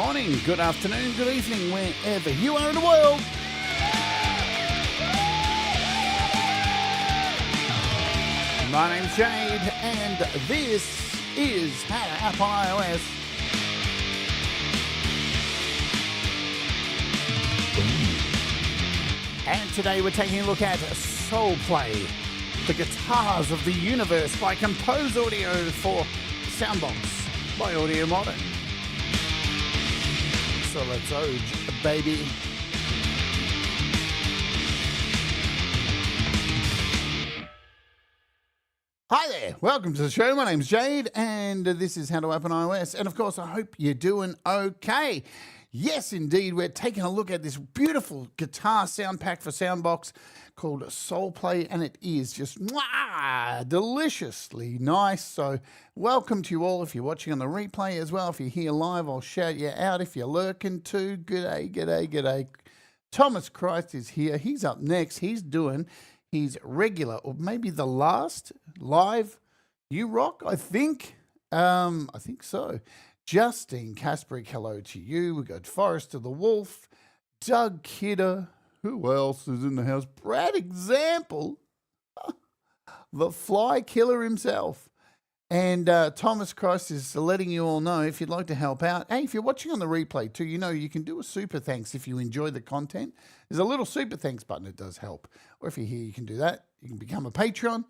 morning, good afternoon, good evening, wherever you are in the world. My name's Jade, and this is How to App on iOS. And today we're taking a look at Soulplay, the guitars of the universe by Kompose Audio for SoundBox by AudioModern. So let's Oj, baby. Hi there, welcome to the show. My name's Jade, and this is How to App on iOS. And of course, I hope you're doing okay. Yes, indeed, we're taking a look at this beautiful guitar sound pack for SoundBox called Soulplay, and it is just deliciously nice. So welcome to you all. If you're watching on the replay as well, if you're here live, I'll shout you out. If you're lurking too, g'day, g'day, g'day. Thomas Christ is here. He's up next. He's doing his regular, or maybe the last live You Rock, I think. I think so. Justine Kasperick, hello to you. We got Forrester the Wolf, Doug Kidder. Who else is in the house? Brad Example, the fly killer himself. And Thomas Christ is letting you all know if you'd like to help out. Hey, if you're watching on the replay too, you know you can do a super thanks if you enjoy the content. There's a little super thanks button. It does help. Or if you're here, you can do that. You can become a Patreon,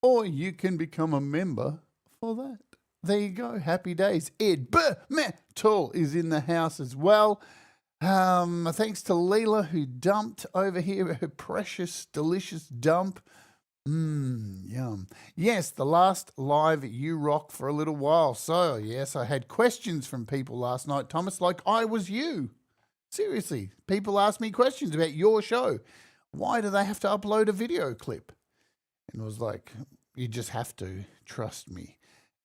or you can become a member for that. There you go. Happy days. Ed Mitchel is in the house as well. Thanks to Leela, who dumped over here her precious, delicious dump. Yum. Yes, the last live You Rock for a little while. So, yes, I had questions from people last night, Thomas, like I was you. Seriously, people asked me questions about your show. Why do they have to upload a video clip? And I was like, you just have to. Trust me.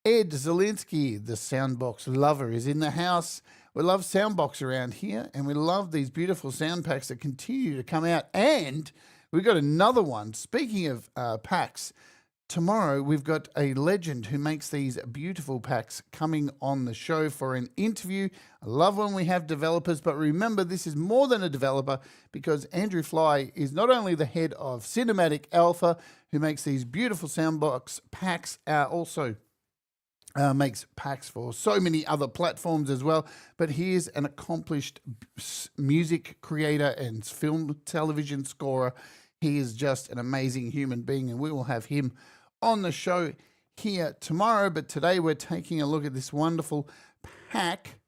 Ed Zielinski, the SoundBox lover, is in the house. We love SoundBox around here, and we love these beautiful sound packs that continue to come out. And we've got another one. Speaking of packs, tomorrow we've got a legend who makes these beautiful packs coming on the show for an interview. I love when we have developers, but remember, this is more than a developer, because Andrew Fly is not only the head of Cinematic Alpha, who makes these beautiful SoundBox packs, also makes packs for so many other platforms as well, but he is an accomplished music creator and film television scorer. He is just an amazing human being, and we will have him on the show here tomorrow. But today we're taking a look at this wonderful pack.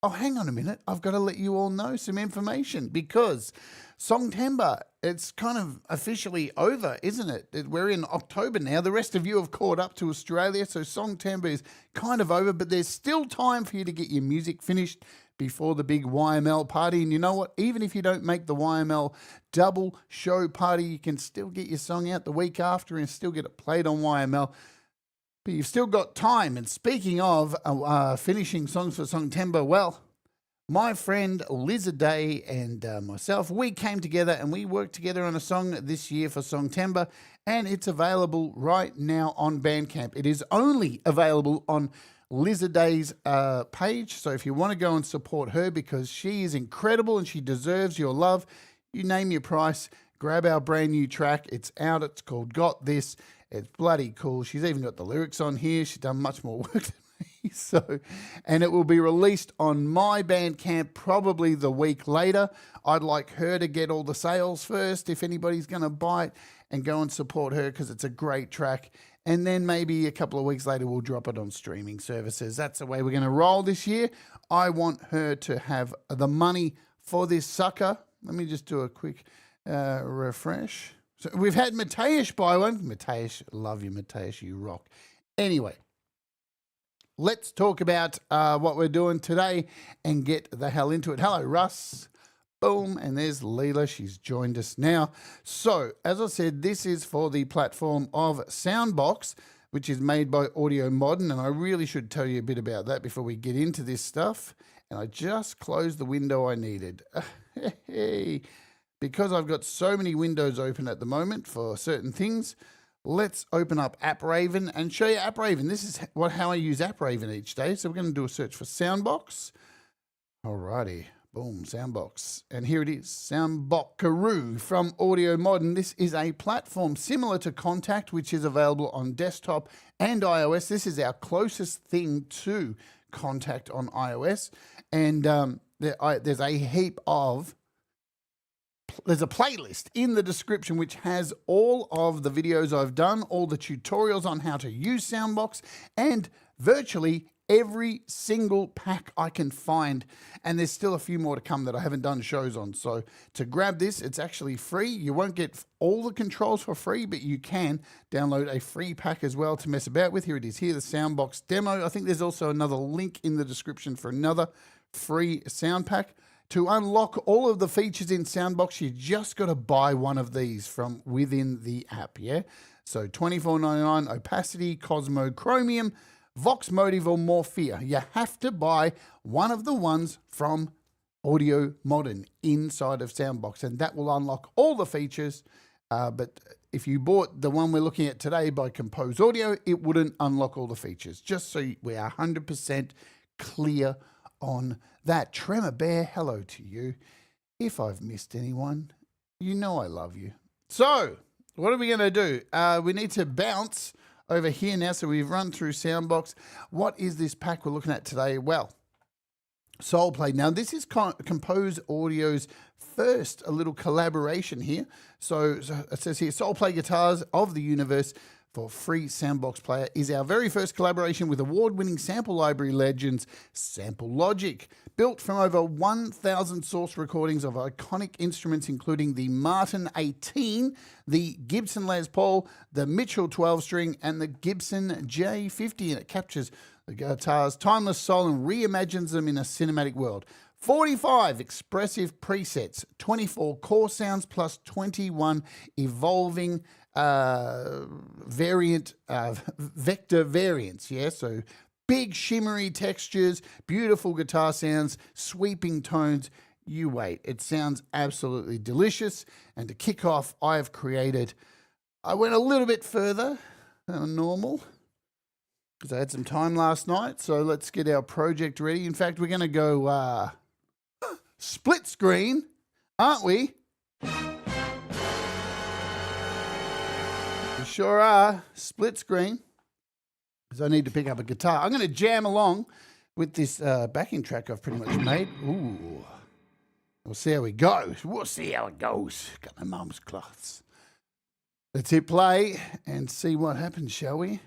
Oh, hang on a minute. I've got to let you all know some information, because Songtember, it's kind of officially over, isn't it? We're in October now. The rest of you have caught up to Australia, so Songtember is kind of over, but there's still time for you to get your music finished before the big YML party. And you know what? Even if you don't make the YML double show party, you can still get your song out the week after and still get it played on YML. But you've still got time. And speaking of finishing songs for Songtember, well, my friend Jade and myself, we came together and we worked together on a song this year for Songtember, and it's available right now on Bandcamp. It is only available on Jade's page, so if you want to go and support her, because she is incredible and she deserves your love, you name your price, grab our brand new track. It's out. It's called Got This. It's bloody cool. She's even got the lyrics on here. She's done much more work than me. So, and it will be released on my Bandcamp probably the week later. I'd like her to get all the sales first if anybody's going to buy it, and go and support her, because it's a great track. And then maybe a couple of weeks later, we'll drop it on streaming services. That's the way we're going to roll this year. I want her to have the money for this sucker. Let me just do a quick refresh. So we've had Mateusz buy one. Mateusz, love you, Mateusz, you rock. Anyway, let's talk about what we're doing today and get the hell into it. Hello, Russ. Boom, and there's Leela. She's joined us now. So, as I said, this is for the platform of SoundBox, which is made by AudioModern, and I really should tell you a bit about that before we get into this stuff. And I just closed the window I needed. Hey. Because I've got so many windows open at the moment for certain things, let's open up AppRaven and show you AppRaven. This is how I use AppRaven each day. So we're going to do a search for SoundBox. Alrighty, boom, SoundBox. And here it is, SoundBox from AudioModern. This is a platform similar to Contact, which is available on desktop and iOS. This is our closest thing to Contact on iOS. And there's a heap of, there's a playlist in the description which has all of the videos I've done, all the tutorials on how to use SoundBox, and virtually every single pack I can find. And there's still a few more to come that I haven't done shows on. So to grab this, it's actually free. You won't get all the controls for free, but you can download a free pack as well to mess about with. Here it is here, the SoundBox demo. I think there's also another link in the description for another free sound pack. To unlock all of the features in SoundBox, you just got to buy one of these from within the app, yeah? So $24.99, Opacity, Cosmo, Chromium, Vox Motive or Morphia. You have to buy one of the ones from AudioModern inside of SoundBox, and that will unlock all the features. But if you bought the one we're looking at today by Kompose Audio, it wouldn't unlock all the features. Just so we are 100% clear on that. Tremor Bear, hello to you. If I've missed anyone, you know I love you. So what are we going to do? We need to bounce over here now. So we've run through SoundBox. What is this pack we're looking at today? Well, Soulplay. Now this is Kompose Audio's first a little collaboration here. So it says here, Soulplay Guitars of the Universe for free SoundBox player is our very first collaboration with award-winning sample library legends Sample Logic. Built from over 1,000 source recordings of iconic instruments including the Martin 18, the Gibson Les Paul, the Mitchel 12-string, and the Gibson J50, and it captures the guitar's timeless soul and reimagines them in a cinematic world. 45 expressive presets, 24 core sounds, plus 21 evolving vector variants, yeah? So big shimmery textures, beautiful guitar sounds, sweeping tones. You wait, it sounds absolutely delicious. And to kick off, I went a little bit further than normal because I had some time last night. So let's get our project ready. In fact, we're going to go split screen, aren't we? We sure are. Split screen. Because I need to pick up a guitar. I'm going to jam along with this backing track I've pretty much made. Ooh. We'll see how it goes. We'll see how it goes. Got my mum's cloths. Let's hit play and see what happens, shall we?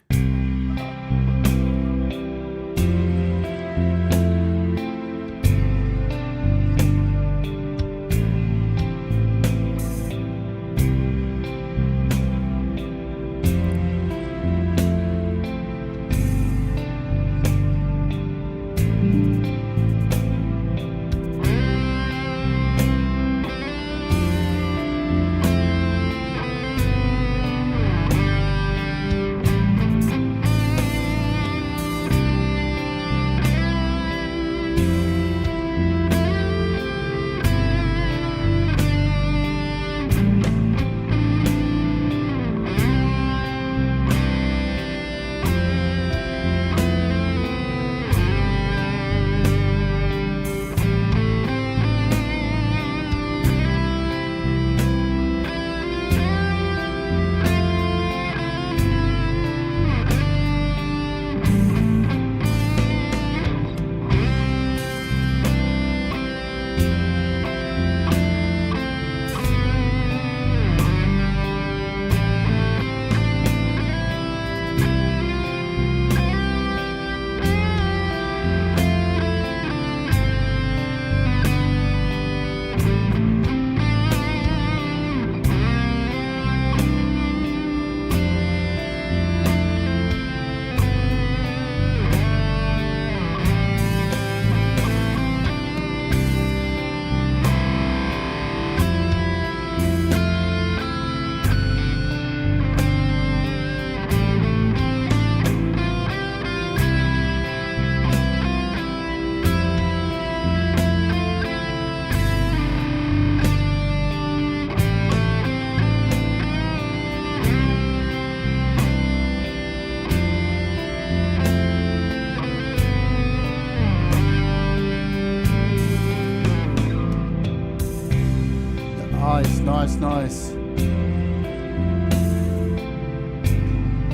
Nice, nice, nice.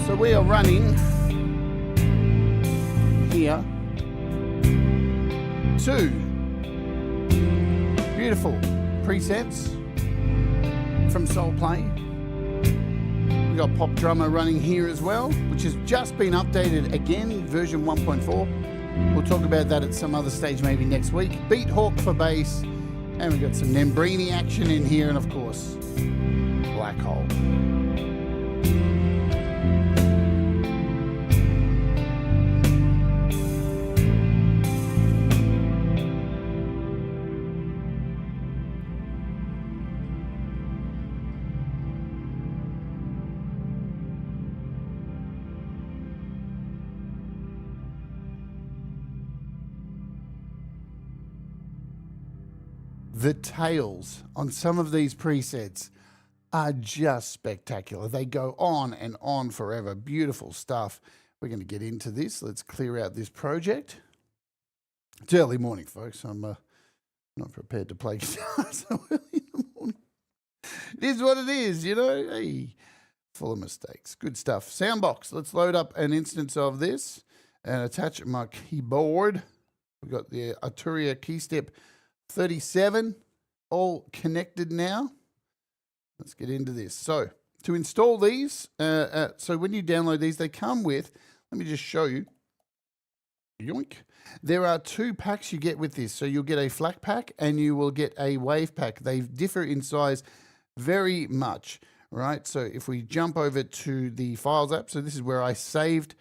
So we are running here two beautiful presets from Soulplay. We've got Pop Drummer running here as well, which has just been updated again, version 1.4. We'll talk about that at some other stage, maybe next week. Beat Hawk for bass, and we've got some Nembrini action in here, and of course, Black Hole. The tails on some of these presets are just spectacular. They go on and on forever. Beautiful stuff. We're going to get into this. Let's clear out this project. It's early morning, folks. I'm not prepared to play guitar so early in the morning. It is what it is, you know. Hey, full of mistakes. Good stuff. SoundBox. Let's load up an instance of this and attach my keyboard. We've got the Arturia Keystep 37 all connected now. Let's get into this. So to install these, so when you download these, they come with, let me just show you. Yoink. There are two packs you get with this. So you'll get a FLAC pack and you will get a wave pack. They differ in size very much, right? So if we jump over to the Files app, so this is where I saved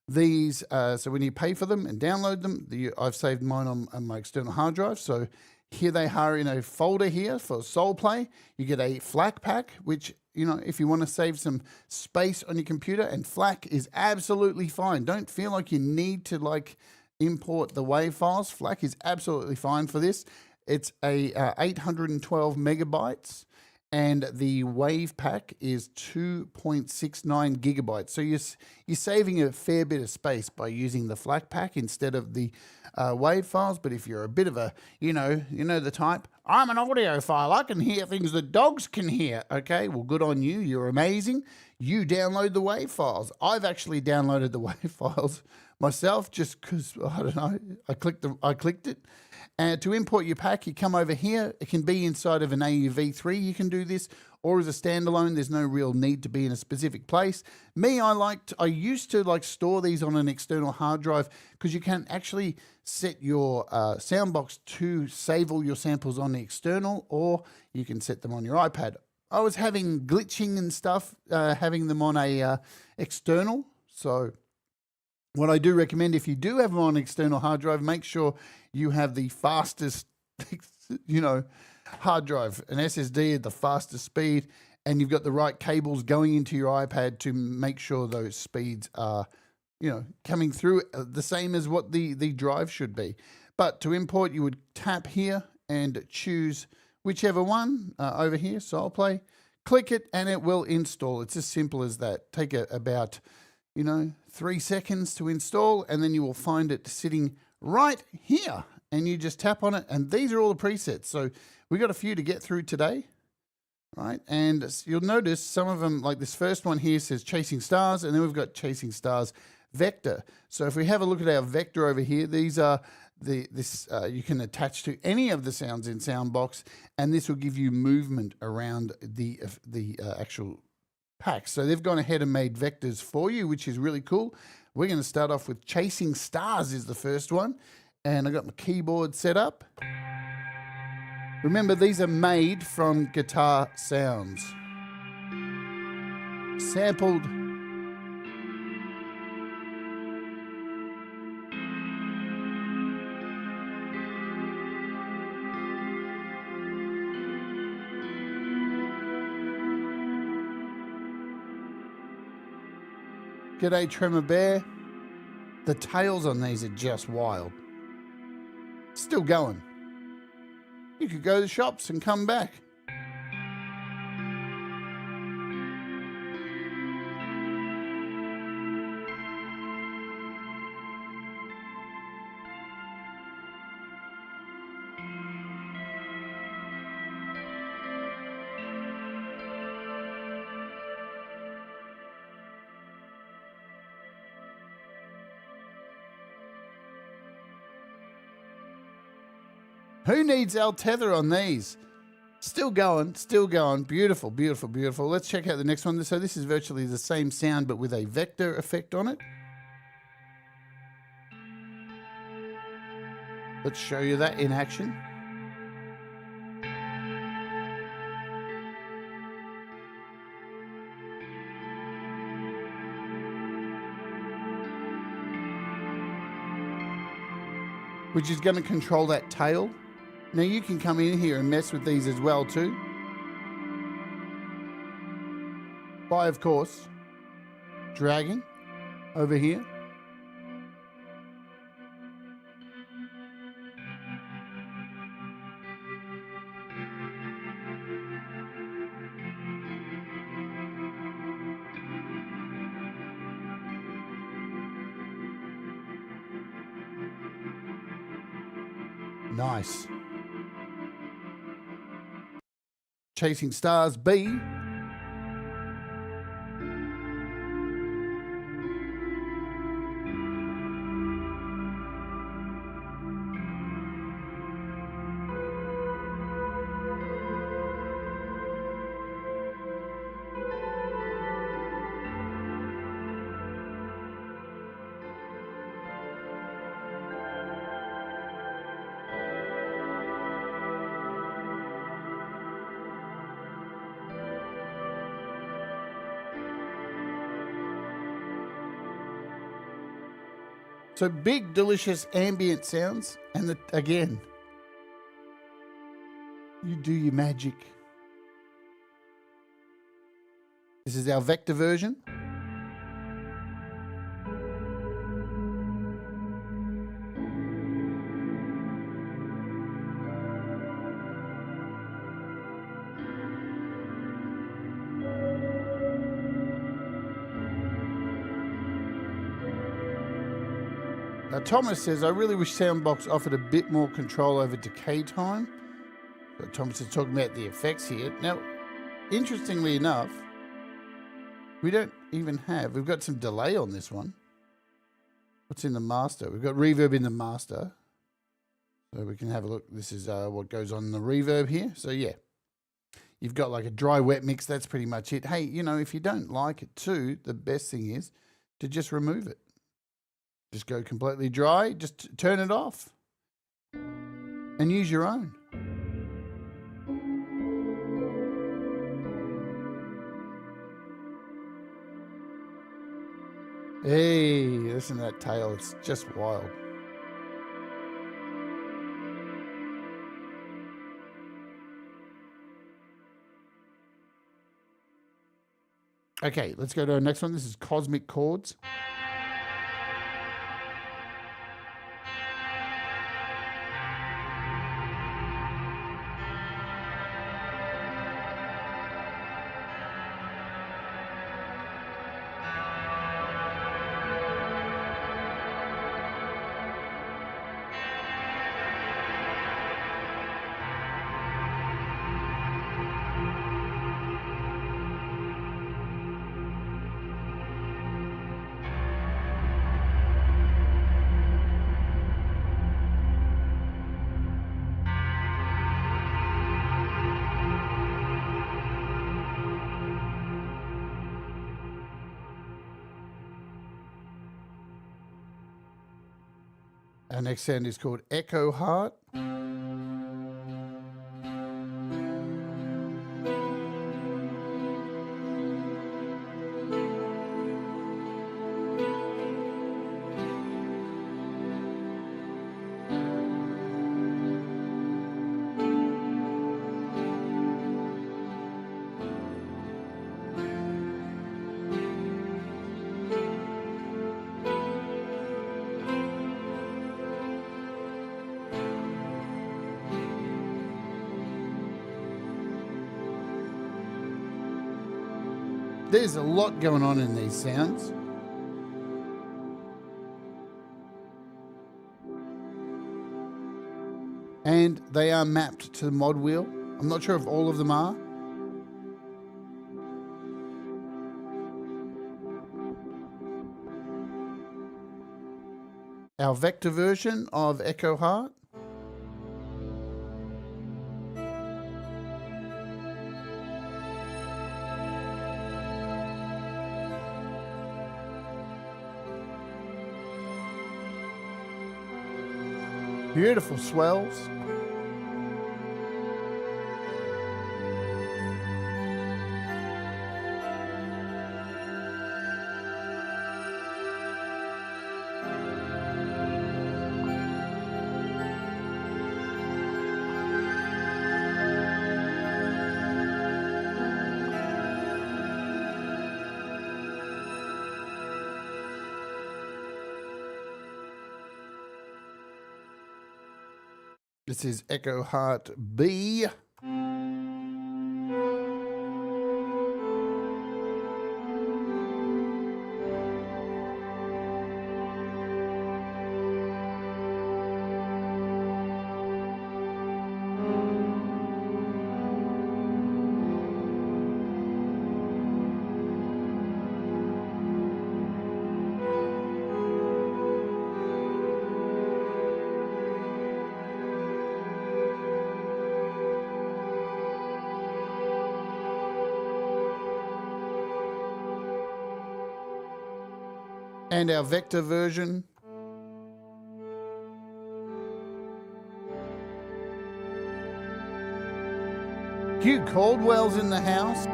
these. So when you pay for them and download them, I've saved mine on my external hard drive. So here they are in a folder here for Soulplay. You get a FLAC pack, which, you know, if you want to save some space on your computer, and FLAC is absolutely fine. Don't feel like you need to like import the WAV files. FLAC is absolutely fine for this. It's a 812 megabytes. And the wave pack is 2.69 gigabytes. So you're saving a fair bit of space by using the FLAC pack instead of the wave files. But if you're a bit of a, you know the type, I'm an audiophile, I can hear things that dogs can hear. Okay, well, good on you. You're amazing. You download the wave files. I've actually downloaded the wave files myself just because, I don't know, I clicked it. And to import your pack, you come over here. It can be inside of an AUV3. You can do this, or as a standalone. There's no real need to be in a specific place. Me, I used to like store these on an external hard drive because you can actually set your SoundBox to save all your samples on the external, or you can set them on your iPad. I was having glitching and stuff, having them on a external. So what I do recommend, if you do have them on an external hard drive, make sure you have the fastest, hard drive, an SSD at the fastest speed, and you've got the right cables going into your iPad to make sure those speeds are, coming through the same as what the drive should be. But to import, you would tap here and choose whichever one over here, Soulplay. Click it and it will install. It's as simple as that. Take about 3 seconds to install, and then you will find it sitting right here, and you just tap on it, and these are all the presets. So we got a few to get through today, right? And you'll notice some of them, like this first one here says Chasing Stars, and then we've got Chasing Stars Vector. So if we have a look at our Vector over here, these are you can attach to any of the sounds in SoundBox, and this will give you movement around the actual pack. So they've gone ahead and made vectors for you, which is really cool. We're going to start off with Chasing Stars is the first one. And I got my keyboard set up. Remember, these are made from guitar sounds. Sampled. G'day Tremor Bear. The tails on these are just wild. Still going. You could go to the shops and come back. Who needs L tether on these? Still going, still going. Beautiful, beautiful, beautiful. Let's check out the next one. So this is virtually the same sound, but with a vector effect on it. Let's show you that in action. Which is going to control that tail. Now you can come in here and mess with these as well too. By, of course, dragging over here. Nice. Chasing Stars B. So big, delicious ambient sounds. And again, you do your magic. This is our vector version. Now, Thomas says, I really wish SoundBox offered a bit more control over decay time. So Thomas is talking about the effects here. Now, interestingly enough, we don't even have, we've got some delay on this one. What's in the master? We've got reverb in the master. So we can have a look. This is what goes on in the reverb here. So yeah, you've got like a dry wet mix. That's pretty much it. Hey, you know, if you don't like it too, the best thing is to just remove it. Just go completely dry, just turn it off and use your own. Hey, listen to that tail, it's just wild. Okay, let's go to our next one. This is Cosmic Chords. Our next sound is called Echo Heart. There's a lot going on in these sounds. And they are mapped to the mod wheel. I'm not sure if all of them are. Our vector version of Echo Heart. Beautiful swells. This is Echo Heart B. And our vector version. Hugh Caldwell's in the house.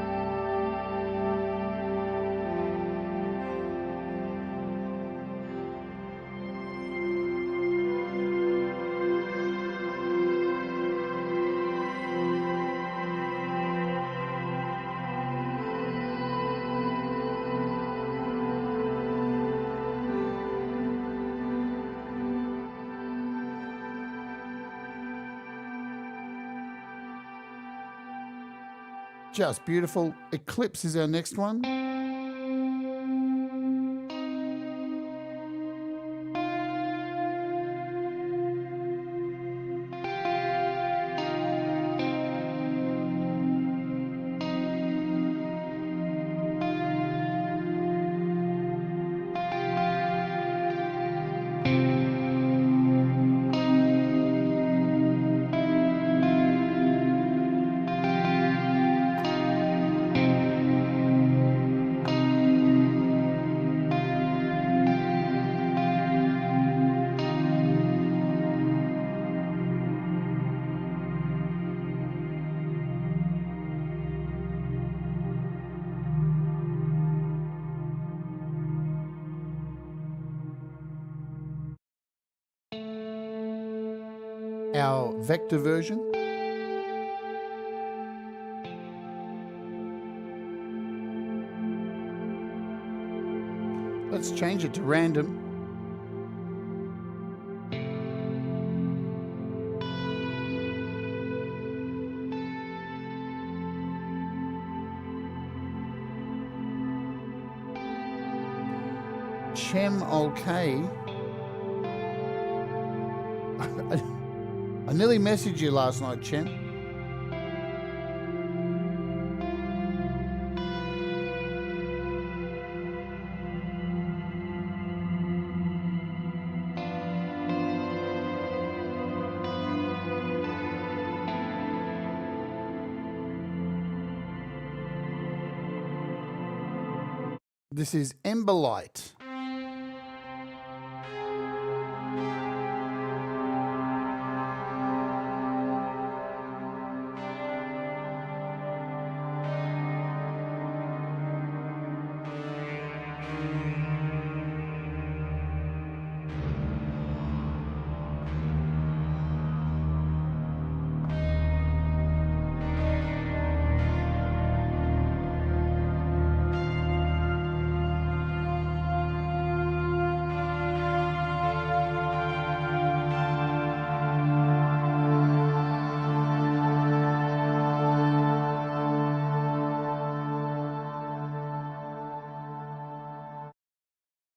Just beautiful. Eclipse is our next one. Our vector version. Let's change it to random. Chem okay. I nearly messaged you last night, Chen. This is Emberlight.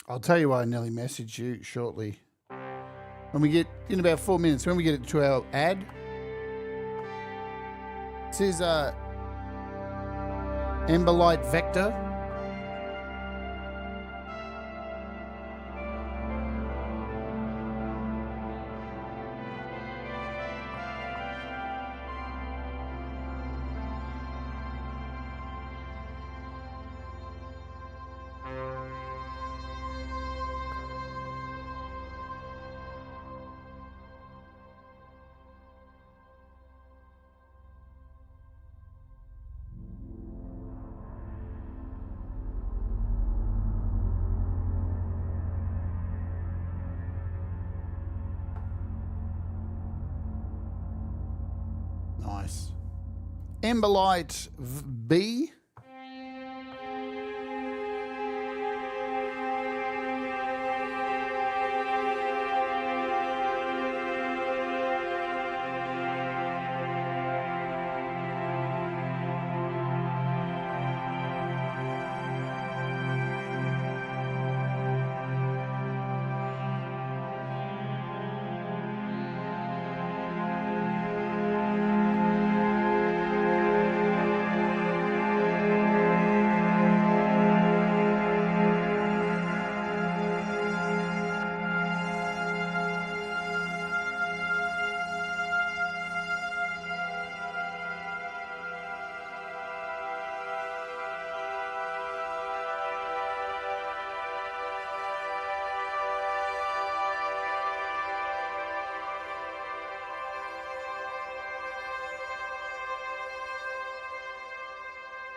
I'll tell you why I nearly messaged you shortly. When we get, in about 4 minutes, when we get to our ad, this is Emberlight Vector. Nice. Emberlight B.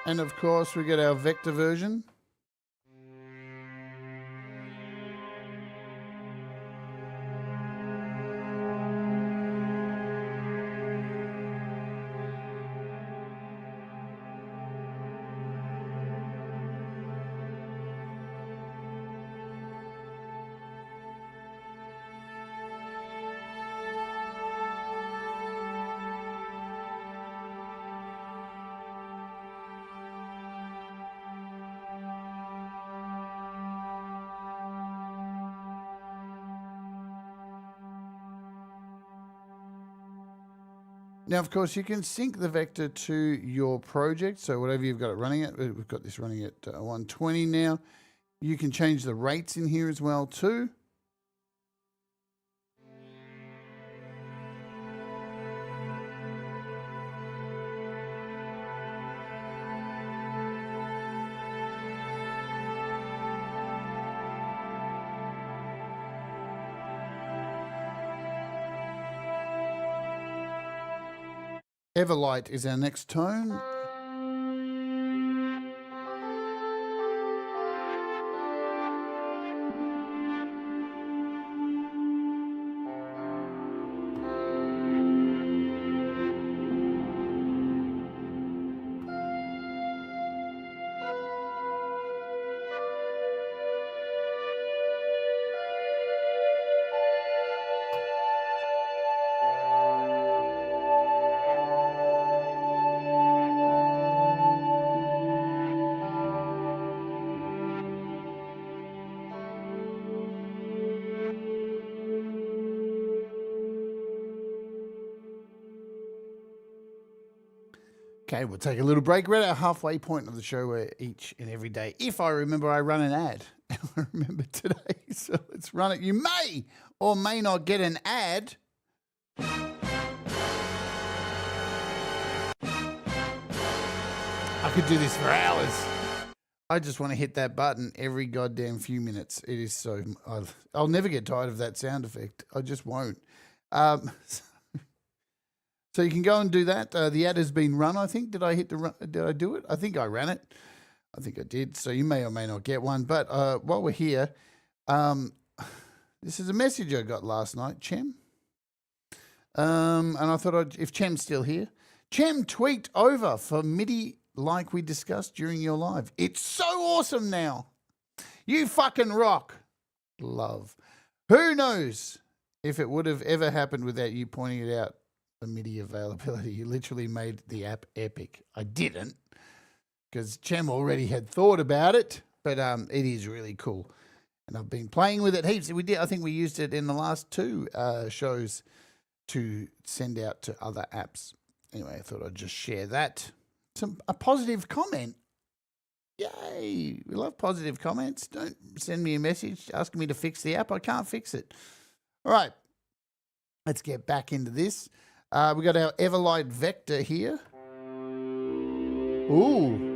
And of course, we get our vector version. Now, of course, you can sync the vector to your project. So whatever you've got it running at, we've got this running at 120 now. You can change the rates in here as well too. Everlight is our next tone. Okay, we'll take a little break. We're at our halfway point of the show where each and every day, if I remember, I run an ad. I remember today, so let's run it. You may or may not get an ad. I could do this for hours. I just want to hit that button every goddamn few minutes. It is so... I'll never get tired of that sound effect. I just won't. So you can go and do that. The ad has been run, I think. Did I do it? I think I ran it. I think I did. So you may or may not get one. But while we're here, this is a message I got last night, Chem. And I thought if Chem's still here. Chem tweaked over for MIDI like we discussed during your live. It's so awesome now. You fucking rock. Love. Who knows if it would have ever happened without you pointing it out. The MIDI availability. You literally made the app epic. I didn't, because Chem already had thought about it, but it is really cool, and I've been playing with it heaps. I think we used it in the last two shows to send out to other apps. Anyway, I thought I'd just share that. A positive comment. Yay! We love positive comments. Don't send me a message asking me to fix the app. I can't fix it. All right, let's get back into this. We got our Everlight Vector here. Ooh.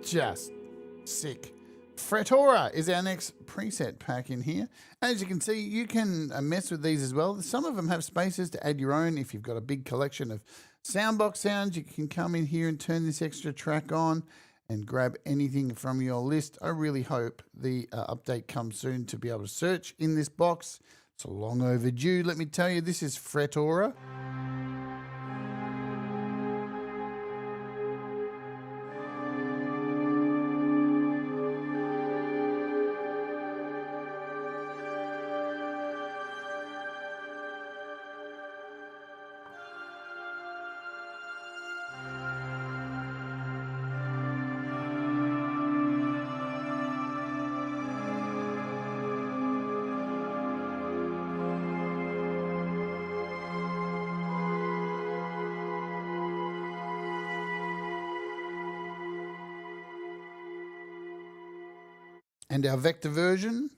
Just sick. Plethora is our next preset pack in here. As you can see, you can mess with these as well. Some of them have spaces to add your own. If you've got a big collection of SoundBox sounds, you can come in here and turn this extra track on and grab anything from your list. I really hope the update comes soon to be able to search in this box. It's long overdue. Let me tell you, this is Plethora. And our vector version.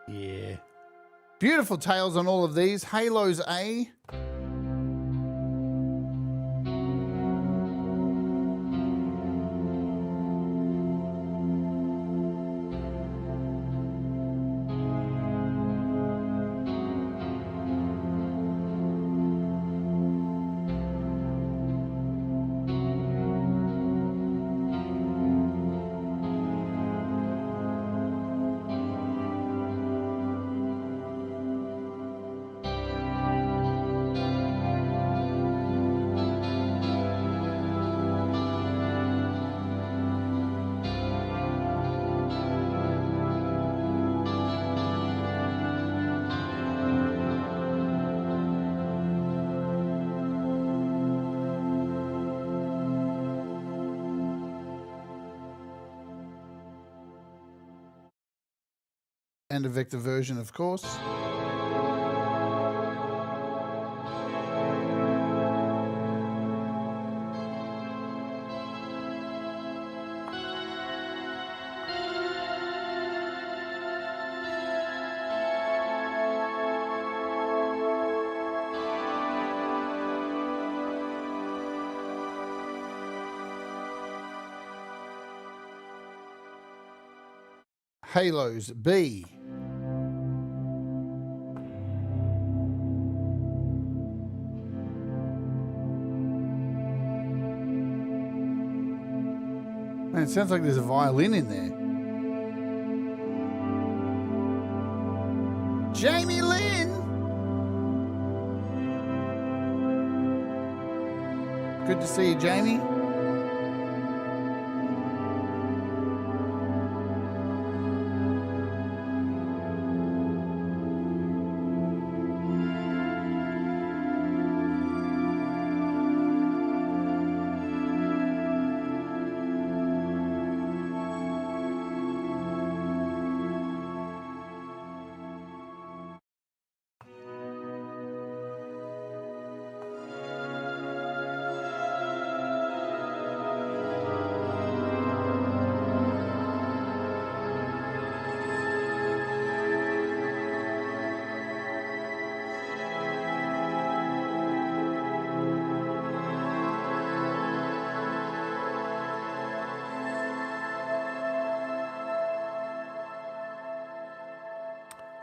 Yeah. Beautiful tails on all of these. Halos A. And a vector version, of course. Halos B. Man, it sounds like there's a violin in there. Jamie Lynn! Good to see you, Jamie.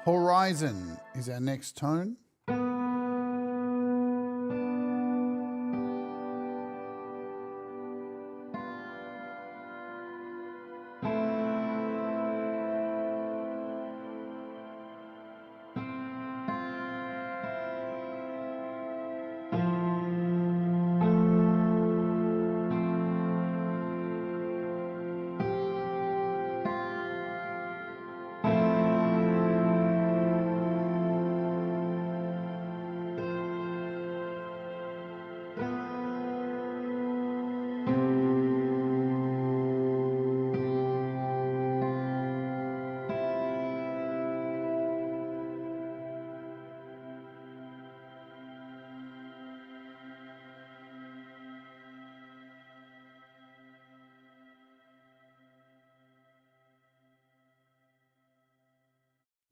Horizon is our next tone.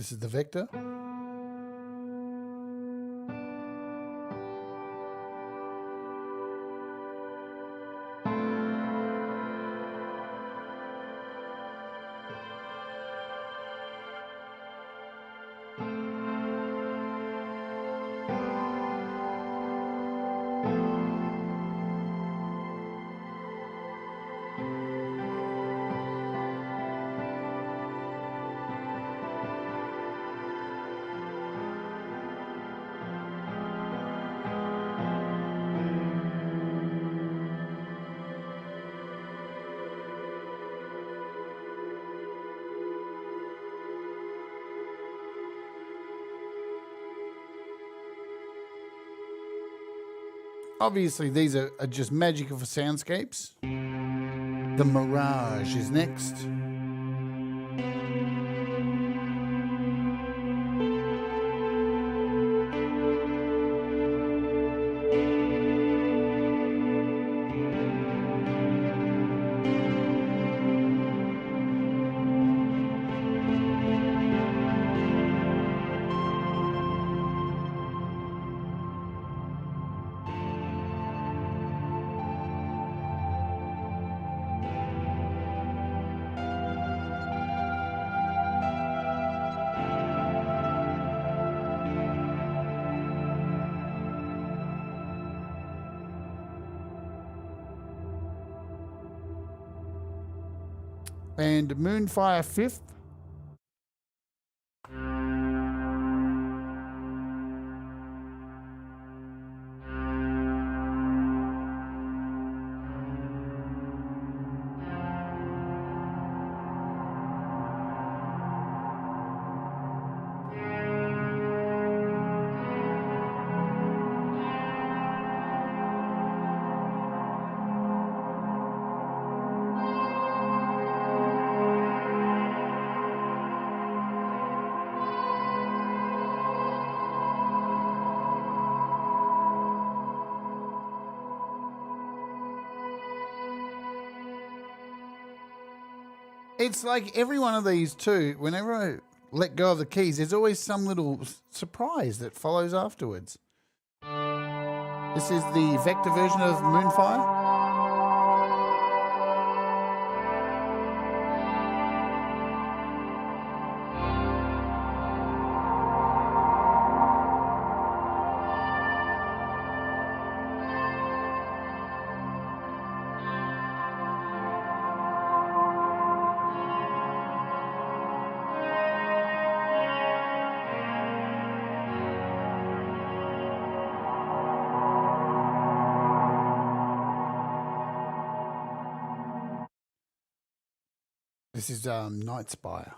This is the vector. Obviously, these are just magical for soundscapes. The Mirage is next. And Moonfire 5th. It's like every one of these too, whenever I let go of the keys, there's always some little surprise that follows afterwards. This is the vector version of Moonfire. This is Night Spire.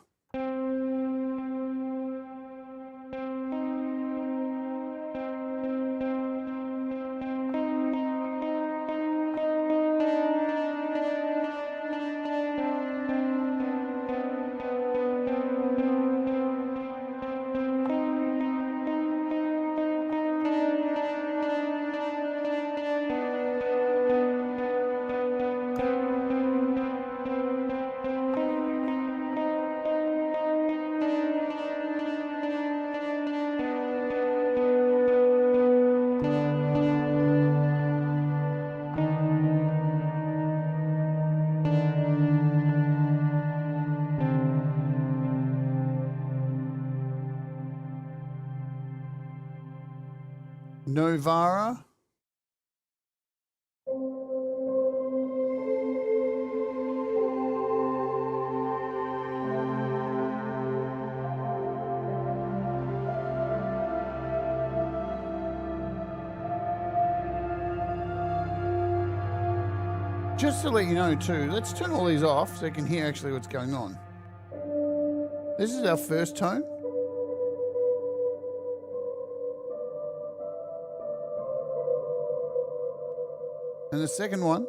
Novara. Just to let you know too, let's turn all these off so you can hear actually what's going on. This is our first tone. And the second one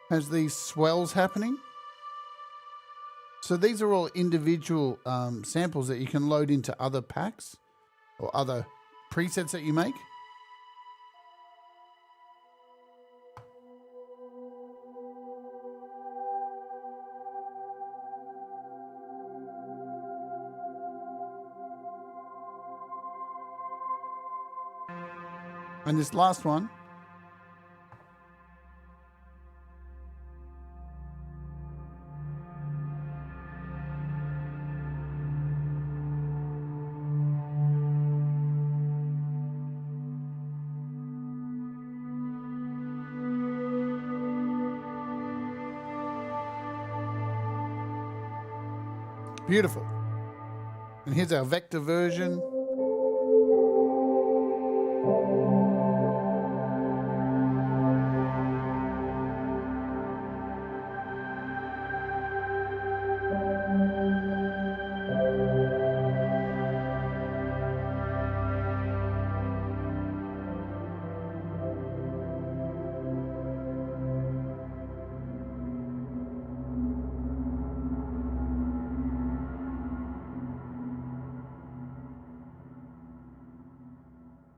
has these swells happening. So these are all individual samples that you can load into other packs or other presets that you make. And this last one. Beautiful. And here's our vector version.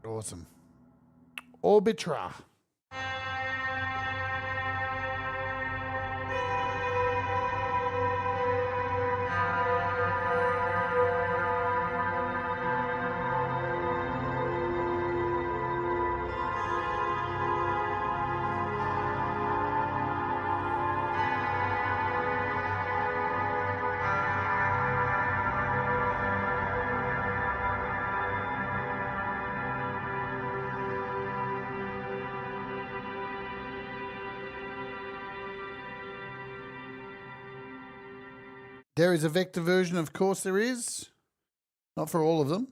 Awesome. Orbitra. There is a vector version, of course there is. Not for all of them.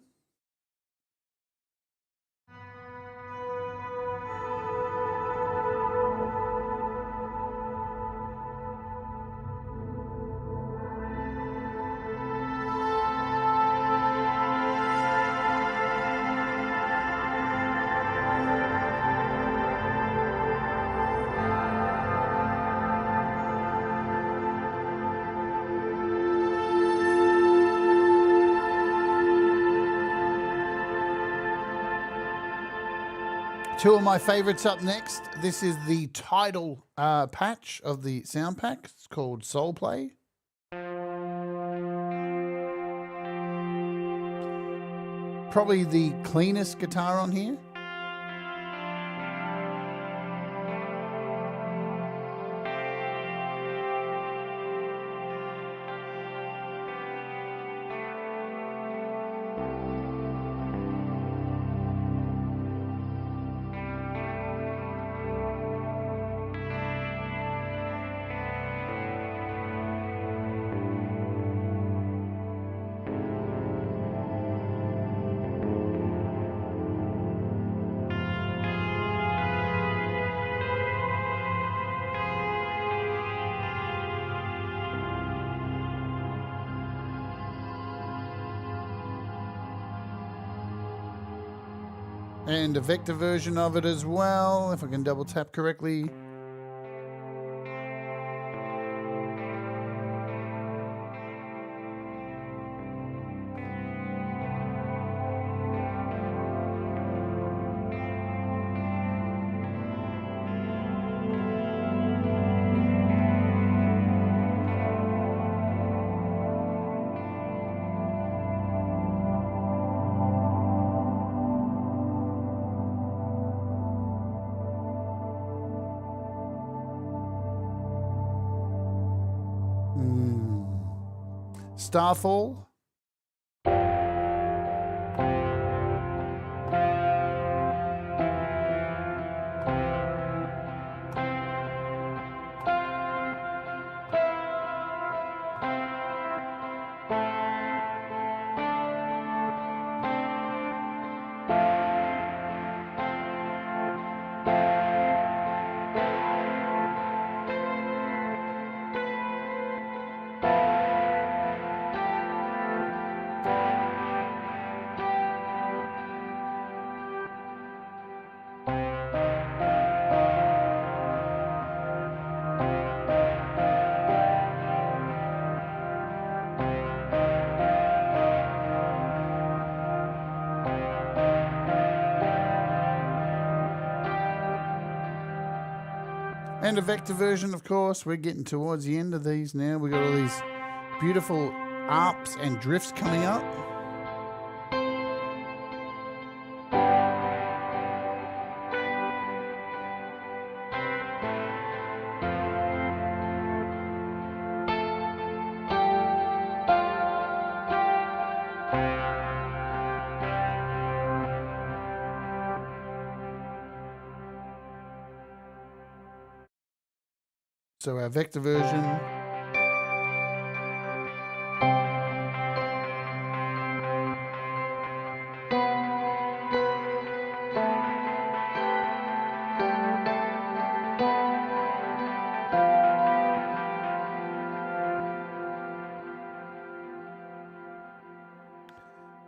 Two of my favorites up next. This is the title patch of the sound pack. It's called Soulplay. Probably the cleanest guitar on here. And a vector version of it as well, if I can double tap correctly. Starfall. And a vector version, of course. We're getting towards the end of these now. We've got all these beautiful arps and drifts coming up. So our vector version.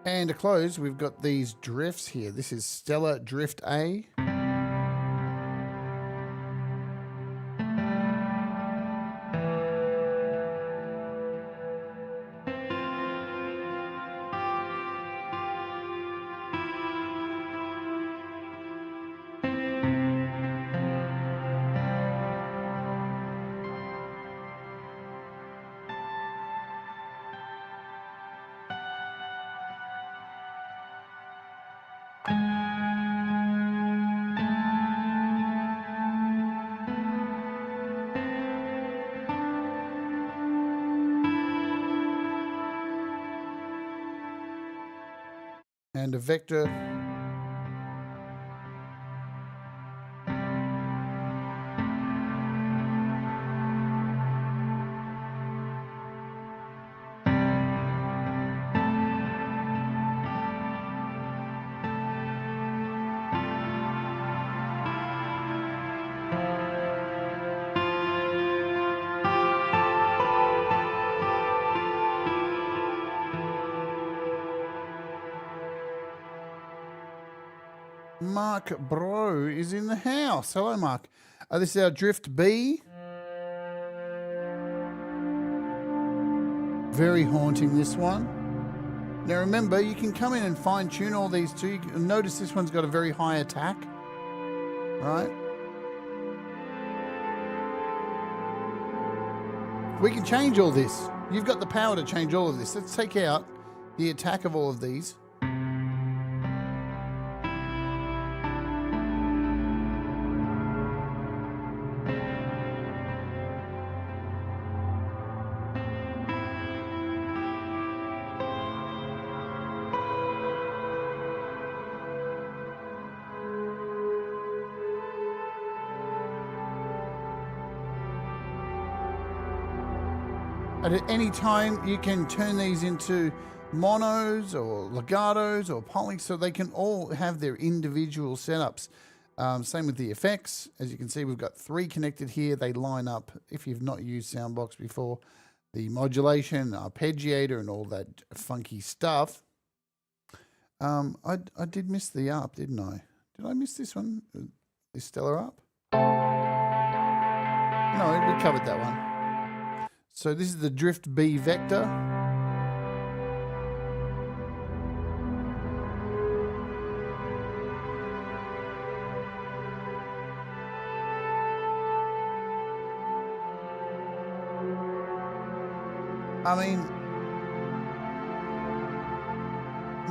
And to close, we've got these drifts here. This is Stellar Drift A. And a vector. Mark Bro is in the house. Hello, Mark. This is our Drift B. Very haunting, this one. Now remember, you can come in and fine tune all these too. You can notice this one's got a very high attack. Right? We can change all this. You've got the power to change all of this. Let's take out the attack of all of these. And at any time, you can turn these into monos or legatos or polys, so they can all have their individual setups. Same with the effects. As you can see, we've got 3 connected here. They line up, if you've not used SoundBox before, the modulation, arpeggiator, and all that funky stuff. I did miss the up, didn't I? Did I miss this one? Is Stellar up? No, we covered that one. So this is the Drift B vector. I mean,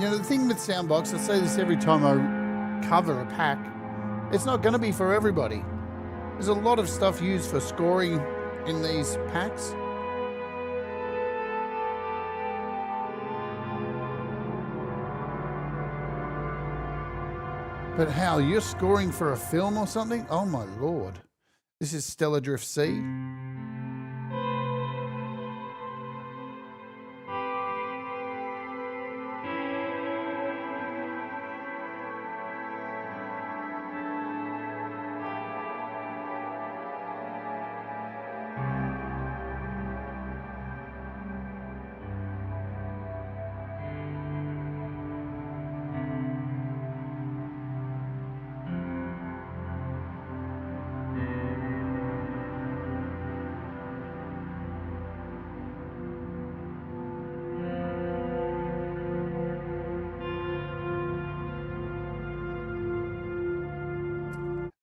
you know, the thing with SoundBox, I say this every time I cover a pack, it's not going to be for everybody. There's a lot of stuff used for scoring in these packs. But how, you're scoring for a film or something? Oh my lord. This is Stellar Drift C.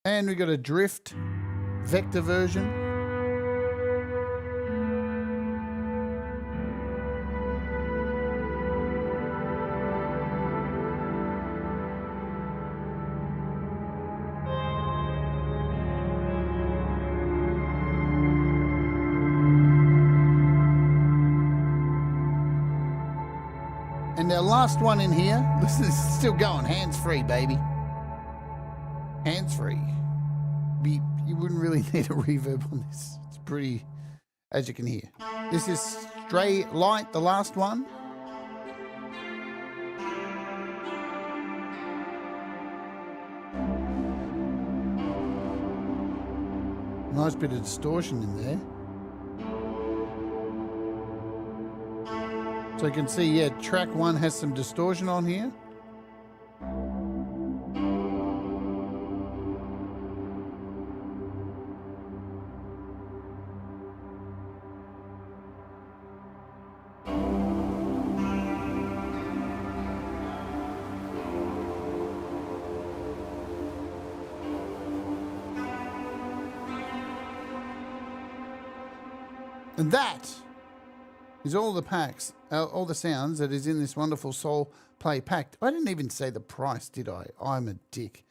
And we got a drift vector version. And our last one in here, this is still going, hands-free, baby. Hands-free. You wouldn't really need a reverb on this. It's pretty, as you can hear. This is Stray Light, the last one. Nice bit of distortion in there. So you can see, yeah, track 1 has some distortion on here. And that is all the packs, all the sounds that is in this wonderful Soulplay pack. I didn't even say the price, did I? I'm a dick.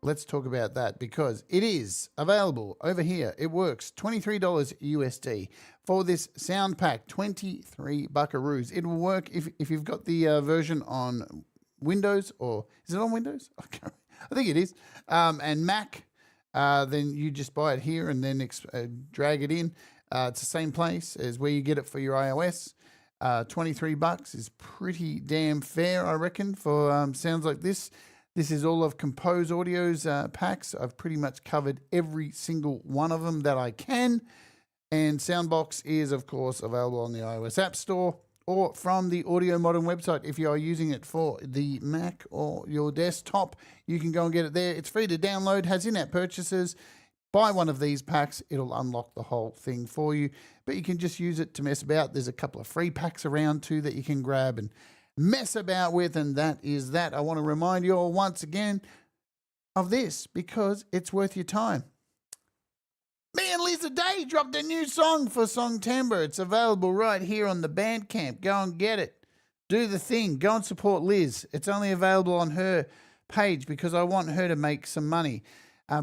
Let's talk about that because it is available over here. It works $23 USD for this sound pack, 23 buckaroos. It will work if you've got the version on Windows, or is it on Windows? I think it is. And Mac, then you just buy it here and then drag it in. It's the same place as where you get it for your iOS. 23 bucks is pretty damn fair, I reckon, for sounds like this. This is all of Kompose Audio's packs. I've pretty much covered every single one of them that I can. And SoundBox is, of course, available on the iOS App Store or from the AudioModern website. If you are using it for the Mac or your desktop, you can go and get it there. It's free to download, has in-app purchases. Buy one of these packs, it'll unlock the whole thing for you. But you can just use it to mess about. There's a couple of free packs around too that you can grab and mess about with, and that is that. I want to remind you all once again of this because it's worth your time. Me and Liz Day dropped a new song for Songtember. It's available right here on the Bandcamp. Go and get it. Do the thing. Go and support Liz. It's only available on her page because I want her to make some money.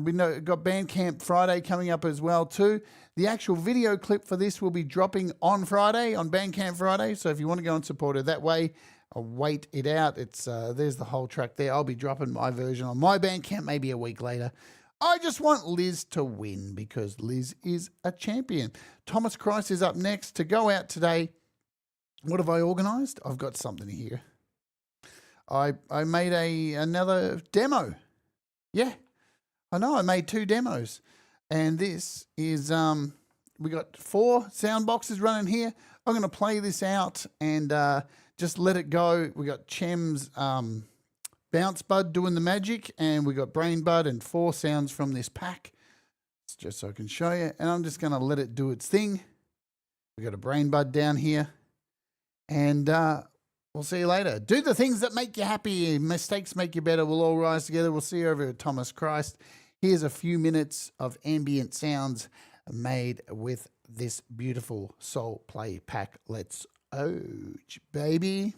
We got Bandcamp Friday coming up as well too. The actual video clip for this will be dropping on Friday, on Bandcamp Friday. So if you want to go and support her that way, I'll wait it out. It's there's the whole track there. I'll be dropping my version on my Bandcamp maybe a week later. I just want Liz to win because Liz is a champion. Thomas Christ is up next to go out today. What have I organised? I've got something here. I made another demo. Yeah. I know, I made 2 demos, and this is, we got 4 sound boxes running here. I'm going to play this out and just let it go. We got Chem's Bounce Bud doing the magic, and we got Brain Bud and 4 sounds from this pack. It's just so I can show you, and I'm just going to let it do its thing. We got a Brain Bud down here, and we'll see you later. Do the things that make you happy. Mistakes make you better. We'll all rise together. We'll see you over at Thomas Christ. Here's a few minutes of ambient sounds made with this beautiful Soulplay pack. Let's baby.